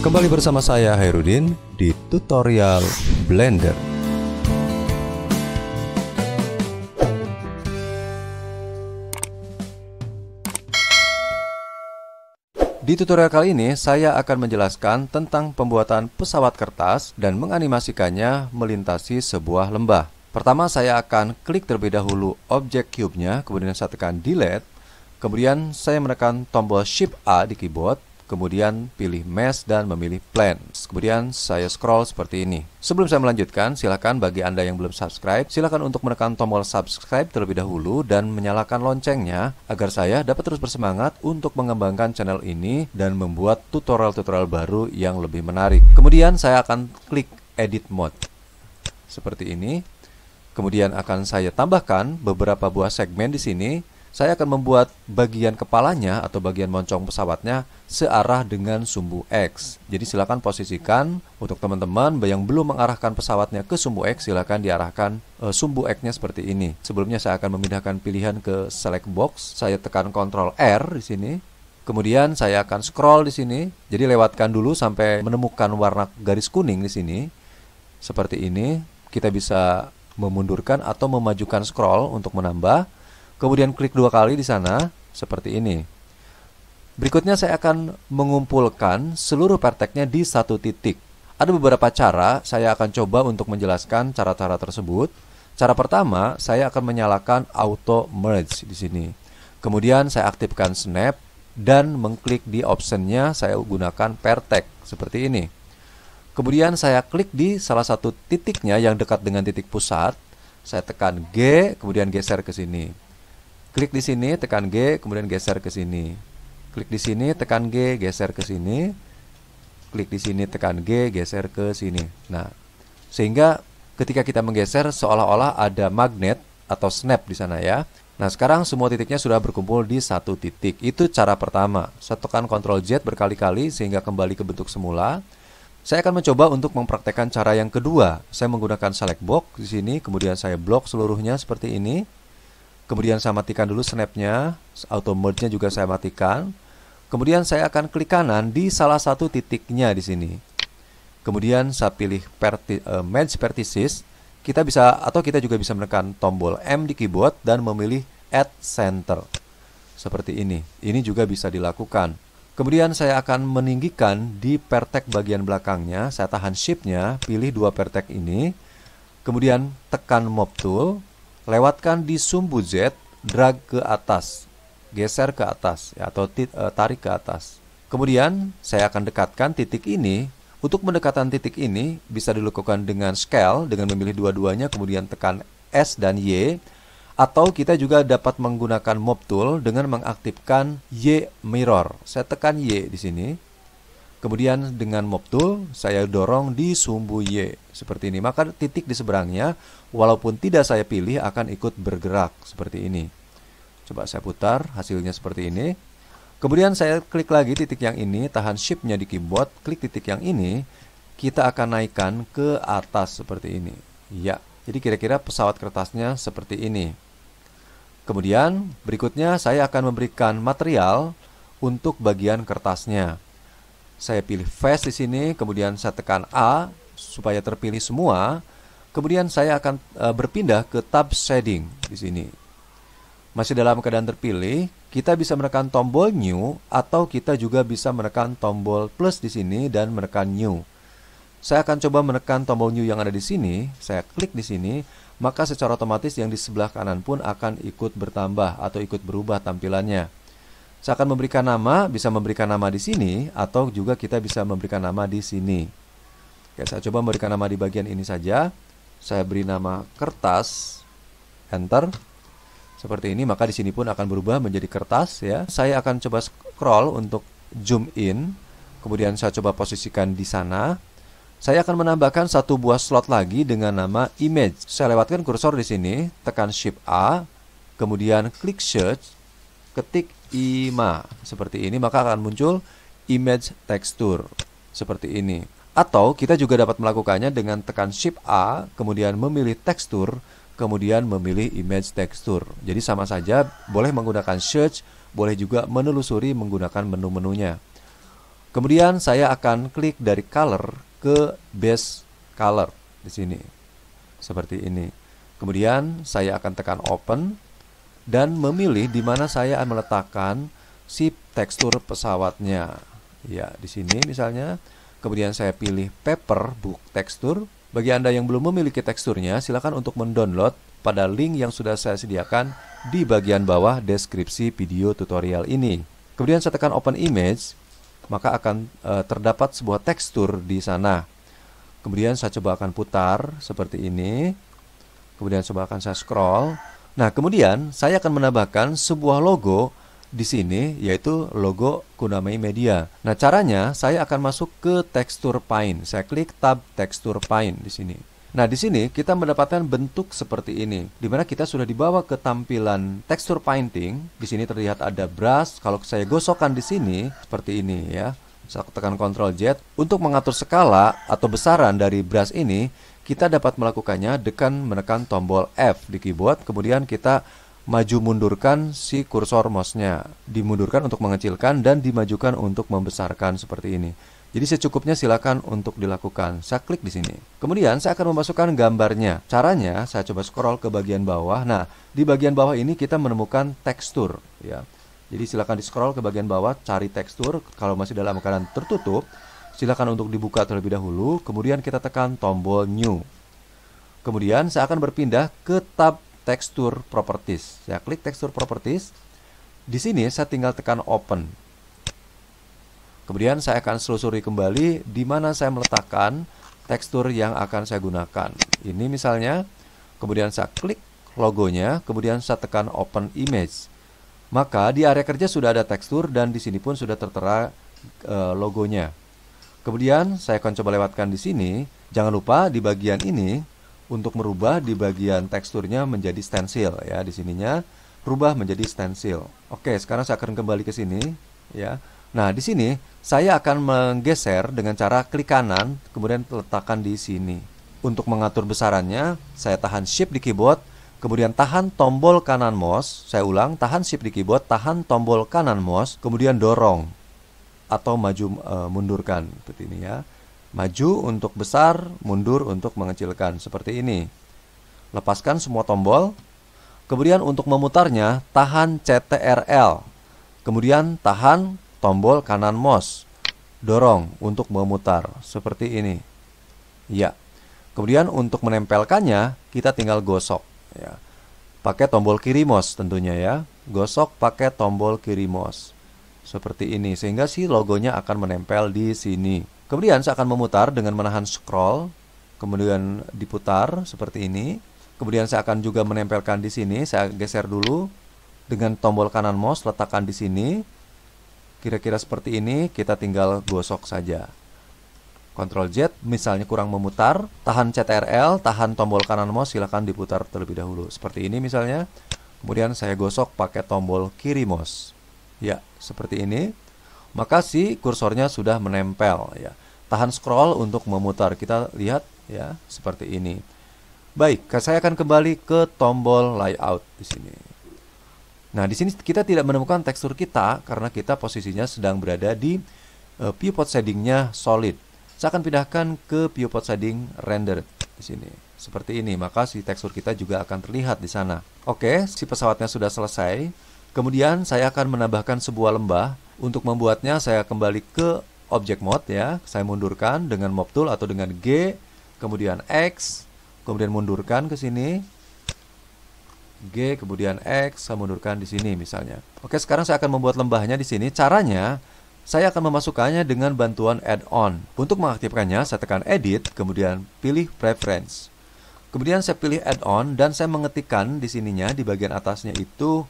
Kembali bersama saya Hairudin di tutorial Blender. Di tutorial kali ini saya akan menjelaskan tentang pembuatan pesawat kertas dan menganimasikannya melintasi sebuah lembah. Pertama saya akan klik terlebih dahulu objek cube-nya, kemudian saya tekan delete, kemudian saya menekan tombol Shift A di keyboard, kemudian pilih Mesh dan memilih Plane. Kemudian saya scroll seperti ini. Sebelum saya melanjutkan, silakan bagi Anda yang belum subscribe, silakan untuk menekan tombol subscribe terlebih dahulu dan menyalakan loncengnya agar saya dapat terus bersemangat untuk mengembangkan channel ini dan membuat tutorial-tutorial baru yang lebih menarik. Kemudian saya akan klik Edit Mode. Seperti ini. Kemudian akan saya tambahkan beberapa buah segmen di sini. Saya akan membuat bagian kepalanya atau bagian moncong pesawatnya searah dengan sumbu X. Jadi silakan posisikan untuk teman-teman yang belum mengarahkan pesawatnya ke sumbu X, silakan diarahkan sumbu X-nya seperti ini. Sebelumnya saya akan memindahkan pilihan ke select box. Saya tekan Ctrl R di sini. Kemudian saya akan scroll di sini. Jadi lewatkan dulu sampai menemukan warna garis kuning di sini. Seperti ini. Kita bisa memundurkan atau memajukan scroll untuk menambah. Kemudian klik dua kali di sana, seperti ini. Berikutnya saya akan mengumpulkan seluruh perteknya di satu titik. Ada beberapa cara, saya akan coba untuk menjelaskan cara-cara tersebut. Cara pertama, saya akan menyalakan Auto Merge di sini. Kemudian saya aktifkan Snap dan mengklik di optionnya, saya gunakan Vertex, seperti ini. Kemudian saya klik di salah satu titiknya yang dekat dengan titik pusat. Saya tekan G, kemudian geser ke sini. Klik di sini, tekan G, kemudian geser ke sini. Klik di sini, tekan G, geser ke sini. Klik di sini, tekan G, geser ke sini. Nah, sehingga ketika kita menggeser seolah-olah ada magnet atau snap di sana ya. Nah, sekarang semua titiknya sudah berkumpul di satu titik. Itu cara pertama. Saya tekan Ctrl Z berkali-kali sehingga kembali ke bentuk semula. Saya akan mencoba untuk mempraktekkan cara yang kedua. Saya menggunakan select box di sini, kemudian saya blok seluruhnya seperti ini. Kemudian saya matikan dulu snapnya, auto merge-nya juga saya matikan. Kemudian saya akan klik kanan di salah satu titiknya di sini. Kemudian saya pilih Merge Vertices. Kita juga bisa menekan tombol M di keyboard dan memilih Add Center. Seperti ini. Ini juga bisa dilakukan. Kemudian saya akan meninggikan di vertex bagian belakangnya. Saya tahan Shift-nya, pilih dua vertex ini. Kemudian tekan Move Tool. Lewatkan di sumbu Z, drag ke atas, geser ke atas ya, atau tarik ke atas. Kemudian saya akan dekatkan titik ini. Untuk mendekatkan titik ini bisa dilakukan dengan scale, dengan memilih dua-duanya, kemudian tekan S dan Y. Atau kita juga dapat menggunakan Move Tool dengan mengaktifkan Y Mirror. Saya tekan Y di sini. Kemudian dengan Move Tool saya dorong di sumbu Y seperti ini. Maka titik di seberangnya walaupun tidak saya pilih akan ikut bergerak seperti ini. Coba saya putar, hasilnya seperti ini. Kemudian saya klik lagi titik yang ini, tahan Shift-nya di keyboard, klik titik yang ini, kita akan naikkan ke atas seperti ini. Ya, jadi kira-kira pesawat kertasnya seperti ini. Kemudian berikutnya saya akan memberikan material untuk bagian kertasnya. Saya pilih Face di sini, kemudian saya tekan A supaya terpilih semua. Kemudian saya akan berpindah ke tab Shading di sini. Masih dalam keadaan terpilih, kita bisa menekan tombol New atau kita juga bisa menekan tombol plus di sini dan menekan New. Saya akan coba menekan tombol New yang ada di sini. Saya klik di sini, maka secara otomatis yang di sebelah kanan pun akan ikut bertambah atau ikut berubah tampilannya. Saya akan memberikan nama, bisa memberikan nama di sini, atau juga kita bisa memberikan nama di sini. Oke, saya coba memberikan nama di bagian ini saja. Saya beri nama kertas, enter. Seperti ini, maka di sini pun akan berubah menjadi kertas ya. Saya akan coba scroll untuk zoom in. Kemudian saya coba posisikan di sana. Saya akan menambahkan satu buah slot lagi dengan nama image. Saya lewatkan kursor di sini, tekan Shift A, kemudian klik search, ketik IMA seperti ini, maka akan muncul image texture seperti ini. Atau kita juga dapat melakukannya dengan tekan Shift A, kemudian memilih tekstur, kemudian memilih image texture. Jadi sama saja, boleh menggunakan search, boleh juga menelusuri menggunakan menu-menunya. Kemudian saya akan klik dari color ke base color di sini. Seperti ini. Kemudian saya akan tekan open dan memilih di mana saya akan meletakkan si tekstur pesawatnya. Ya, di sini misalnya. Kemudian saya pilih paper book tekstur. Bagi Anda yang belum memiliki teksturnya, silakan untuk mendownload pada link yang sudah saya sediakan di bagian bawah deskripsi video tutorial ini. Kemudian saya tekan open image, maka akan terdapat sebuah tekstur di sana. Kemudian saya coba akan putar seperti ini. Kemudian coba akan saya scroll. Nah, kemudian saya akan menambahkan sebuah logo di sini, yaitu logo Kunamei Media. Nah, caranya saya akan masuk ke tekstur paint. Saya klik tab tekstur paint di sini. Nah, di sini kita mendapatkan bentuk seperti ini, di mana kita sudah dibawa ke tampilan tekstur painting. Di sini terlihat ada brush. Kalau saya gosokkan di sini seperti ini ya. Saya tekan Ctrl Z untuk mengatur skala atau besaran dari brush ini. Kita dapat melakukannya dengan menekan tombol F di keyboard. Kemudian kita maju mundurkan si kursor mouse-nya. Dimundurkan untuk mengecilkan dan dimajukan untuk membesarkan seperti ini. Jadi secukupnya silakan untuk dilakukan. Saya klik di sini. Kemudian saya akan memasukkan gambarnya. Caranya saya coba scroll ke bagian bawah. Nah, di bagian bawah ini kita menemukan tekstur ya. Jadi silakan di scroll ke bagian bawah, cari tekstur. Kalau masih dalam keadaan tertutup, silakan untuk dibuka terlebih dahulu. Kemudian kita tekan tombol new. Kemudian saya akan berpindah ke tab tekstur properties. Saya klik tekstur properties. Di sini saya tinggal tekan open. Kemudian saya akan selusuri kembali di mana saya meletakkan tekstur yang akan saya gunakan. Ini misalnya. Kemudian saya klik logonya, kemudian saya tekan open image. Maka di area kerja sudah ada tekstur dan di sini pun sudah tertera logonya. Kemudian saya akan coba lewatkan di sini. Jangan lupa di bagian ini untuk merubah di bagian teksturnya menjadi stencil ya, di sininya rubah menjadi stencil. Oke, sekarang saya akan kembali ke sini ya. Nah, di sini saya akan menggeser dengan cara klik kanan kemudian letakkan di sini. Untuk mengatur besarannya, saya tahan shift di keyboard, kemudian tahan tombol kanan mouse. Saya ulang, tahan shift di keyboard, tahan tombol kanan mouse, kemudian dorong atau maju mundurkan seperti ini ya. Maju untuk besar, mundur untuk mengecilkan seperti ini. Lepaskan semua tombol. Kemudian untuk memutarnya, tahan CTRL. Kemudian tahan tombol kanan mouse. Dorong untuk memutar seperti ini. Ya. Kemudian untuk menempelkannya, kita tinggal gosok ya. Pakai tombol kiri mouse tentunya ya. Gosok pakai tombol kiri mouse. Seperti ini sehingga si logonya akan menempel di sini. Kemudian saya akan memutar dengan menahan scroll, kemudian diputar seperti ini. Kemudian saya akan juga menempelkan di sini. Saya geser dulu dengan tombol kanan mouse, letakkan di sini. Kira-kira seperti ini, kita tinggal gosok saja. Ctrl Z, misalnya kurang memutar, tahan CTRL, tahan tombol kanan mouse, silahkan diputar terlebih dahulu. Seperti ini misalnya. Kemudian saya gosok pakai tombol kiri mouse. Ya, seperti ini. Maka si kursornya sudah menempel ya. Tahan scroll untuk memutar. Kita lihat ya, seperti ini. Baik, saya akan kembali ke tombol layout di sini. Nah, di sini kita tidak menemukan tekstur kita karena kita posisinya sedang berada di viewport shadingnya solid. Saya akan pindahkan ke viewport shading rendered di sini. Seperti ini, maka si tekstur kita juga akan terlihat di sana. Oke, si pesawatnya sudah selesai. Kemudian saya akan menambahkan sebuah lembah. Untuk membuatnya saya kembali ke object mode ya. Saya mundurkan dengan mob tool atau dengan G, kemudian X, kemudian mundurkan ke sini. G kemudian X, saya mundurkan di sini misalnya. Oke, sekarang saya akan membuat lembahnya di sini. Caranya saya akan memasukkannya dengan bantuan add-on. Untuk mengaktifkannya saya tekan edit, kemudian pilih preference. Kemudian saya pilih add-on dan saya mengetikkan di sininya di bagian atasnya itu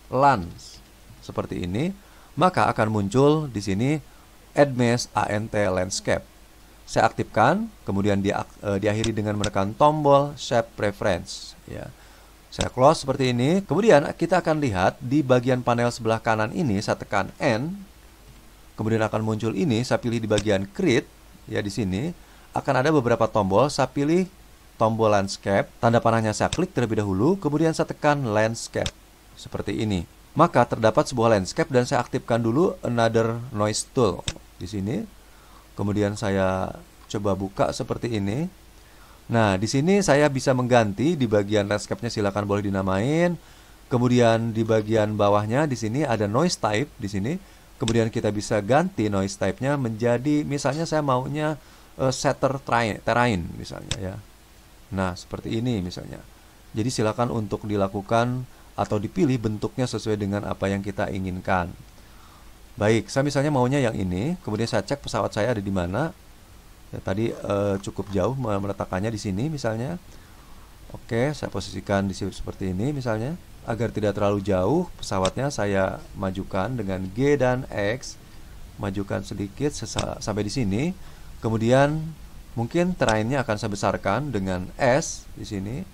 LANS. Seperti ini. Maka akan muncul di sini Add Mesh ANT Landscape. Saya aktifkan, kemudian diakhiri dengan menekan tombol Shape Preference ya. Saya close seperti ini. Kemudian kita akan lihat di bagian panel sebelah kanan ini saya tekan N. Kemudian akan muncul ini, saya pilih di bagian Create ya, di sini akan ada beberapa tombol. Saya pilih tombol Landscape, tanda panahnya saya klik terlebih dahulu, kemudian saya tekan Landscape seperti ini. Maka terdapat sebuah landscape dan saya aktifkan dulu Another Noise Tool. di sini. Kemudian saya coba buka seperti ini. Nah, di sini saya bisa mengganti di bagian landscape-nya, silakan boleh dinamain. Kemudian di bagian bawahnya di sini ada noise type di sini. Kemudian kita bisa ganti noise type-nya menjadi, misalnya saya maunya setter terrain misalnya ya. Nah, seperti ini misalnya. Jadi silakan untuk dilakukan atau dipilih bentuknya sesuai dengan apa yang kita inginkan. Baik, saya misalnya maunya yang ini. Kemudian saya cek pesawat saya ada di mana. Ya, tadi cukup jauh meletakkannya di sini misalnya. Oke, saya posisikan di sini seperti ini misalnya. Agar tidak terlalu jauh, pesawatnya saya majukan dengan G dan X. Majukan sedikit sampai di sini. Kemudian mungkin terrainnya akan saya besarkan dengan S di sini.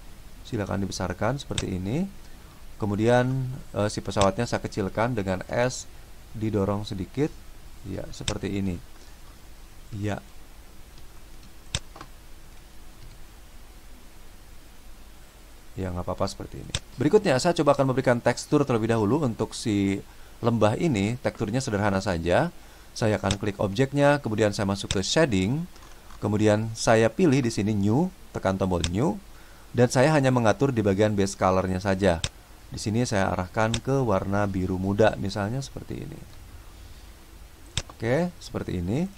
Silakan dibesarkan seperti ini. Kemudian si pesawatnya saya kecilkan dengan S, didorong sedikit. Ya, seperti ini. Ya. Ya, nggak apa-apa seperti ini. Berikutnya saya coba akan memberikan tekstur terlebih dahulu untuk si lembah ini. Teksturnya sederhana saja. Saya akan klik objeknya, kemudian saya masuk ke shading, kemudian saya pilih di sini new, tekan tombol new, dan saya hanya mengatur di bagian base color-nya saja. Di sini saya arahkan ke warna biru muda, misalnya seperti ini. Oke, seperti ini.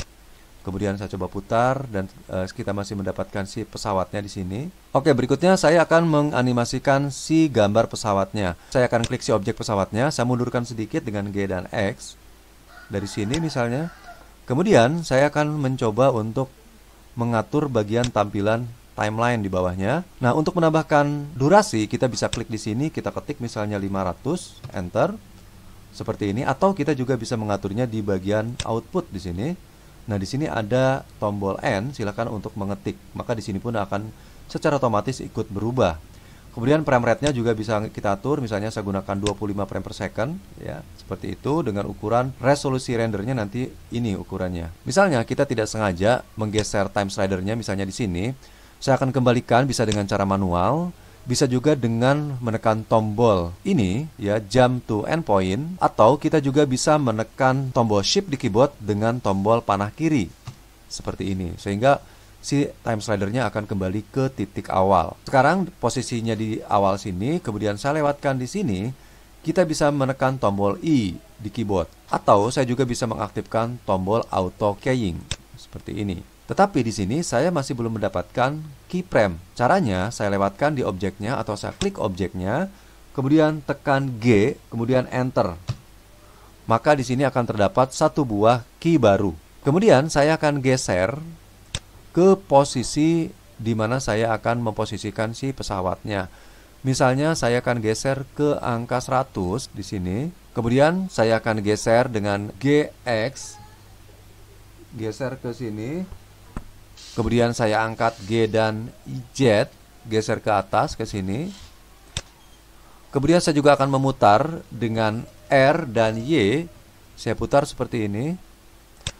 Kemudian saya coba putar dan kita masih mendapatkan si pesawatnya di sini. Oke, berikutnya saya akan menganimasikan si gambar pesawatnya. Saya akan klik si objek pesawatnya, saya mundurkan sedikit dengan G dan X. Dari sini misalnya. Kemudian saya akan mencoba untuk mengatur bagian tampilan timeline di bawahnya. Nah, untuk menambahkan durasi, kita bisa klik di sini, kita ketik misalnya 500, enter. Seperti ini, atau kita juga bisa mengaturnya di bagian output di sini. Nah, di sini ada tombol N, silakan untuk mengetik. Maka di sini pun akan secara otomatis ikut berubah. Kemudian frame rate-nya juga bisa kita atur, misalnya saya gunakan 25 frame per second, ya, seperti itu dengan ukuran resolusi rendernya nanti ini ukurannya. Misalnya kita tidak sengaja menggeser time slider-nya misalnya di sini, saya akan kembalikan bisa dengan cara manual, bisa juga dengan menekan tombol ini, ya, jump to endpoint, atau kita juga bisa menekan tombol shift di keyboard dengan tombol panah kiri, seperti ini, sehingga si time slidernya akan kembali ke titik awal. Sekarang posisinya di awal sini, kemudian saya lewatkan di sini, kita bisa menekan tombol I di keyboard, atau saya juga bisa mengaktifkan tombol auto keying seperti ini. Tetapi di sini saya masih belum mendapatkan keyframe. Caranya saya lewatkan di objeknya atau saya klik objeknya, kemudian tekan G, kemudian enter. Maka di sini akan terdapat satu buah key baru. Kemudian saya akan geser ke posisi di mana saya akan memposisikan si pesawatnya. Misalnya saya akan geser ke angka 100 di sini. Kemudian saya akan geser dengan GX, geser ke sini. Kemudian saya angkat G dan Z, geser ke atas ke sini. Kemudian saya juga akan memutar dengan R dan Y. Saya putar seperti ini.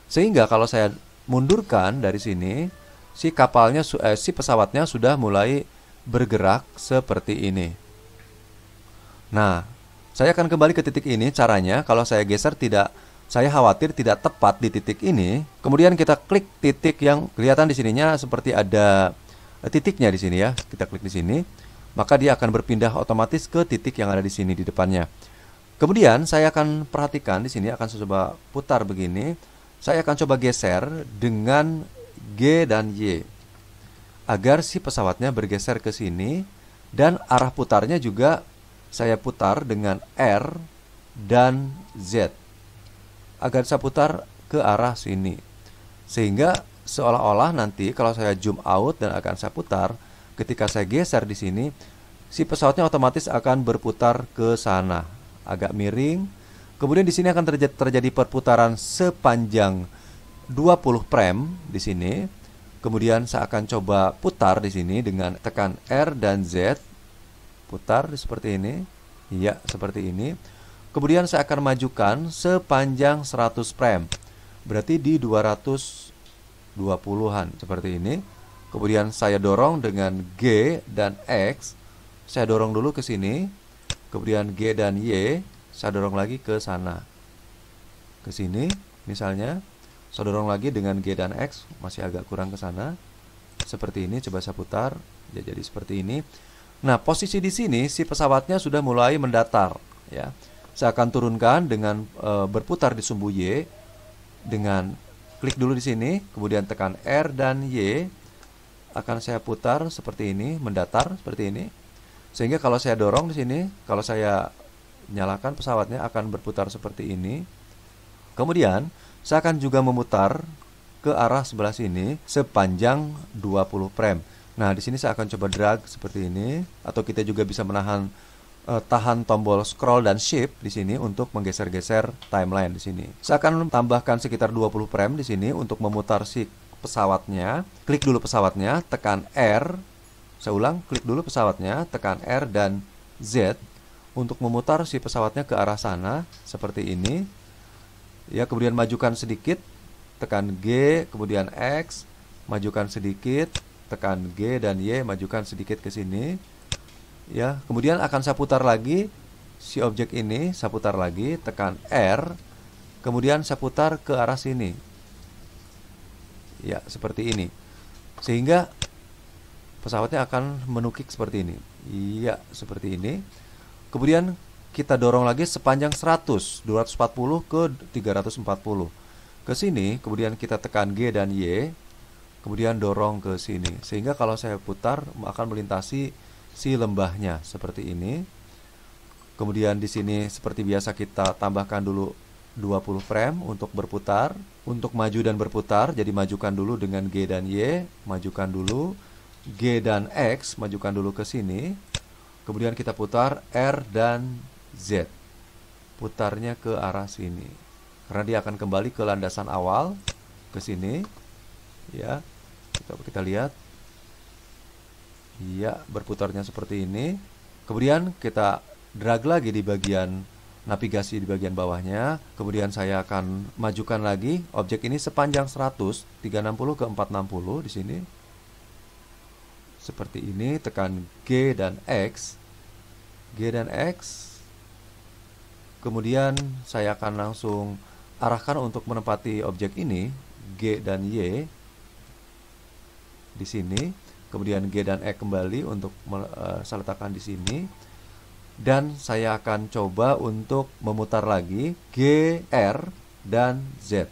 Sehingga kalau saya mundurkan dari sini, si kapalnya, si pesawatnya sudah mulai bergerak seperti ini. Nah, saya akan kembali ke titik ini. Caranya, kalau saya geser saya khawatir tidak tepat di titik ini. Kemudian kita klik titik yang kelihatan di sininya seperti ada titiknya di sini ya. Kita klik di sini, maka dia akan berpindah otomatis ke titik yang ada di sini di depannya. Kemudian saya akan perhatikan di sini, akan saya coba putar begini. Saya akan coba geser dengan G dan Y agar si pesawatnya bergeser ke sini, dan arah putarnya juga saya putar dengan R dan Z agar saya putar ke arah sini, sehingga seolah-olah nanti kalau saya zoom out dan akan saya putar, ketika saya geser di sini, si pesawatnya otomatis akan berputar ke sana, agak miring. Kemudian di sini akan terjadi perputaran sepanjang 20 frame di sini. Kemudian saya akan coba putar di sini dengan tekan R dan Z. Putar seperti ini. Ya, seperti ini. Kemudian saya akan majukan sepanjang 100 frame. Berarti di 220-an seperti ini. Kemudian saya dorong dengan G dan X. Saya dorong dulu ke sini. Kemudian G dan Y, saya dorong lagi ke sana, ke sini misalnya. Saya dorong lagi dengan G dan X, masih agak kurang ke sana. Seperti ini, coba saya putar, ya jadi seperti ini. Nah, posisi di sini si pesawatnya sudah mulai mendatar, ya. Saya akan turunkan dengan berputar di sumbu Y dengan klik dulu di sini, kemudian tekan R dan Y. Akan saya putar seperti ini, mendatar seperti ini. Sehingga kalau saya dorong di sini, kalau saya nyalakan pesawatnya akan berputar seperti ini. Kemudian saya akan juga memutar ke arah sebelah sini sepanjang 20 frame. Nah, di sini saya akan coba drag seperti ini, atau kita juga bisa tahan tombol scroll dan shift di sini untuk menggeser-geser timeline di sini. Saya akan tambahkan sekitar 20 frame di sini untuk memutar si pesawatnya. Klik dulu pesawatnya, tekan R. Saya ulang, klik dulu pesawatnya, tekan R dan Z untuk memutar si pesawatnya ke arah sana seperti ini. Ya, kemudian majukan sedikit, tekan G, kemudian X, majukan sedikit, tekan G dan Y, majukan sedikit ke sini. Ya, kemudian akan saya putar lagi si objek ini, saya putar lagi, tekan R, kemudian saya putar ke arah sini. Ya, seperti ini. Sehingga pesawatnya akan menukik seperti ini. Iya, seperti ini. Kemudian kita dorong lagi sepanjang 240 ke 340. Ke sini, kemudian kita tekan G dan Y, kemudian dorong ke sini. Sehingga kalau saya putar akan melintasi si lembahnya seperti ini. Kemudian di sini seperti biasa kita tambahkan dulu 20 frame untuk berputar. Untuk maju dan berputar, jadi majukan dulu dengan G dan Y, majukan dulu G dan X, majukan dulu ke sini. Kemudian kita putar R dan Z. Putarnya ke arah sini. Karena dia akan kembali ke landasan awal ke sini. Ya. Kita lihat. Iya, berputarnya seperti ini. Kemudian kita drag lagi di bagian navigasi di bagian bawahnya. Kemudian saya akan majukan lagi objek ini sepanjang 100, 360 ke 460 di sini. Seperti ini, tekan G dan X. G dan X. Kemudian saya akan langsung arahkan untuk menempati objek ini, G dan Y di sini. Kemudian G dan X kembali untuk saya letakkan di sini. Dan saya akan coba untuk memutar lagi G, R, dan Z.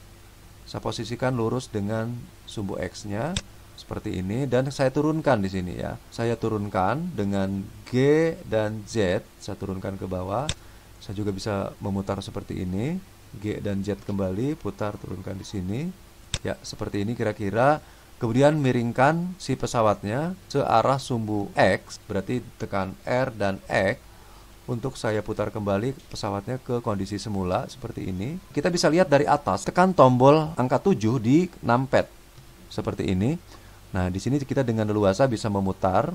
Saya posisikan lurus dengan sumbu X-nya seperti ini, dan saya turunkan di sini ya. Saya turunkan dengan G dan Z, saya turunkan ke bawah. Saya juga bisa memutar seperti ini, G dan Z kembali, putar, turunkan di sini. Ya, seperti ini kira-kira. Kemudian miringkan si pesawatnya searah sumbu X, berarti tekan R dan X. Untuk saya putar kembali pesawatnya ke kondisi semula seperti ini. Kita bisa lihat dari atas, tekan tombol angka 7 di numpad seperti ini. Nah, di sini kita dengan leluasa bisa memutar,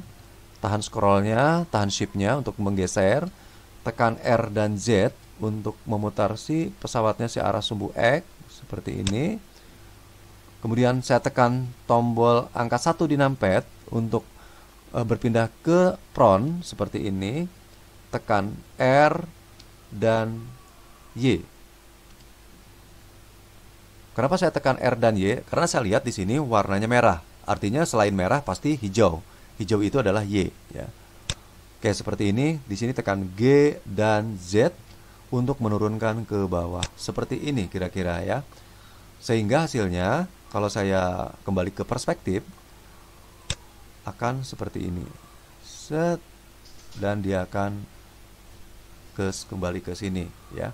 tahan scrollnya, tahan shiftnya untuk menggeser, tekan R dan Z untuk memutar si pesawatnya searah sumbu X seperti ini. Kemudian saya tekan tombol angka 1 di numpad untuk berpindah ke front seperti ini. Tekan R dan Y. Kenapa saya tekan R dan Y? Karena saya lihat di sini warnanya merah. Artinya selain merah pasti hijau. Hijau itu adalah Y. Ya. Oke, seperti ini. Di sini tekan G dan Z untuk menurunkan ke bawah. Seperti ini kira-kira ya. Sehingga hasilnya kalau saya kembali ke perspektif akan seperti ini. Set, dan dia akan kembali ke sini ya.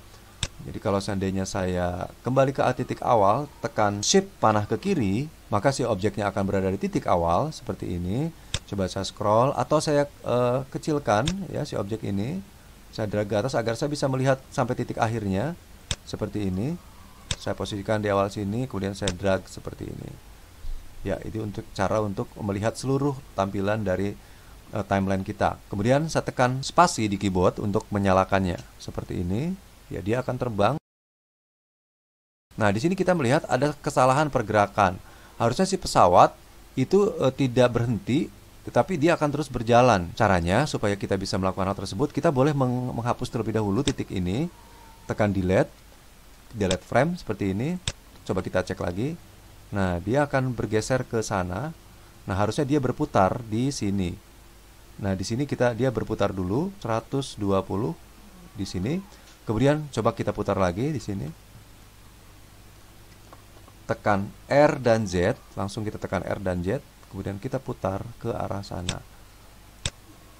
Jadi kalau seandainya saya kembali ke titik awal, tekan shift panah ke kiri, maka si objeknya akan berada di titik awal seperti ini. Coba saya scroll atau saya kecilkan ya si objek ini. Saya drag ke atas agar saya bisa melihat sampai titik akhirnya seperti ini. Saya posisikan di awal sini, kemudian saya drag seperti ini. Ya, itu untuk cara untuk melihat seluruh tampilan dari timeline kita. Kemudian saya tekan spasi di keyboard untuk menyalakannya seperti ini. Ya, dia akan terbang. Nah, di sini kita melihat ada kesalahan pergerakan. Harusnya si pesawat itu tidak berhenti, tetapi dia akan terus berjalan. Caranya supaya kita bisa melakukan hal tersebut, kita boleh menghapus terlebih dahulu titik ini. Tekan delete frame seperti ini. Coba kita cek lagi. Nah, dia akan bergeser ke sana. Nah, harusnya dia berputar di sini. Nah, di sini dia berputar dulu 120 di sini. Kemudian coba kita putar lagi di sini. Tekan R dan Z, langsung kita tekan R dan Z, kemudian kita putar ke arah sana.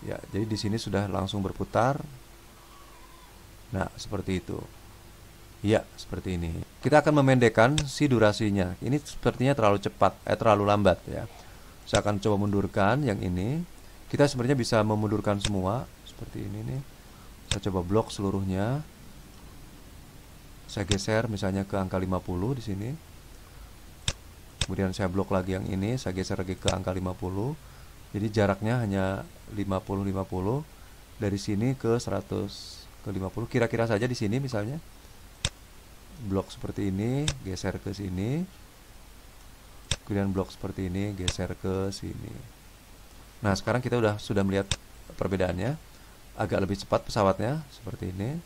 Ya, jadi di sini sudah langsung berputar. Nah, seperti itu. Ya, seperti ini. Kita akan memendekkan si durasinya. Ini sepertinya terlalu cepat, terlalu lambat ya. Saya akan coba mundurkan yang ini. Kita sebenarnya bisa memundurkan semua seperti ini nih. Saya coba blok seluruhnya. Saya geser misalnya ke angka 50 di sini. Kemudian saya blok lagi yang ini, saya geser lagi ke angka 50. Jadi jaraknya hanya 50-50 dari sini ke 100 ke 50. Kira-kira saja di sini misalnya. Blok seperti ini, geser ke sini. Kemudian blok seperti ini, geser ke sini. Nah, sekarang kita sudah melihat perbedaannya. Agak lebih cepat pesawatnya, seperti ini.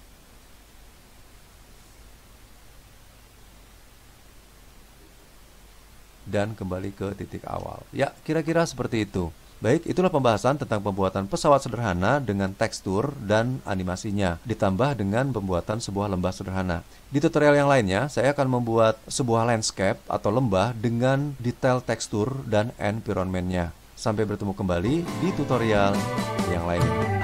Dan kembali ke titik awal. Ya, kira-kira seperti itu. Baik, itulah pembahasan tentang pembuatan pesawat sederhana dengan tekstur dan animasinya, ditambah dengan pembuatan sebuah lembah sederhana. Di tutorial yang lainnya, saya akan membuat sebuah landscape atau lembah dengan detail tekstur dan environment-nya. Sampai bertemu kembali di tutorial yang lainnya.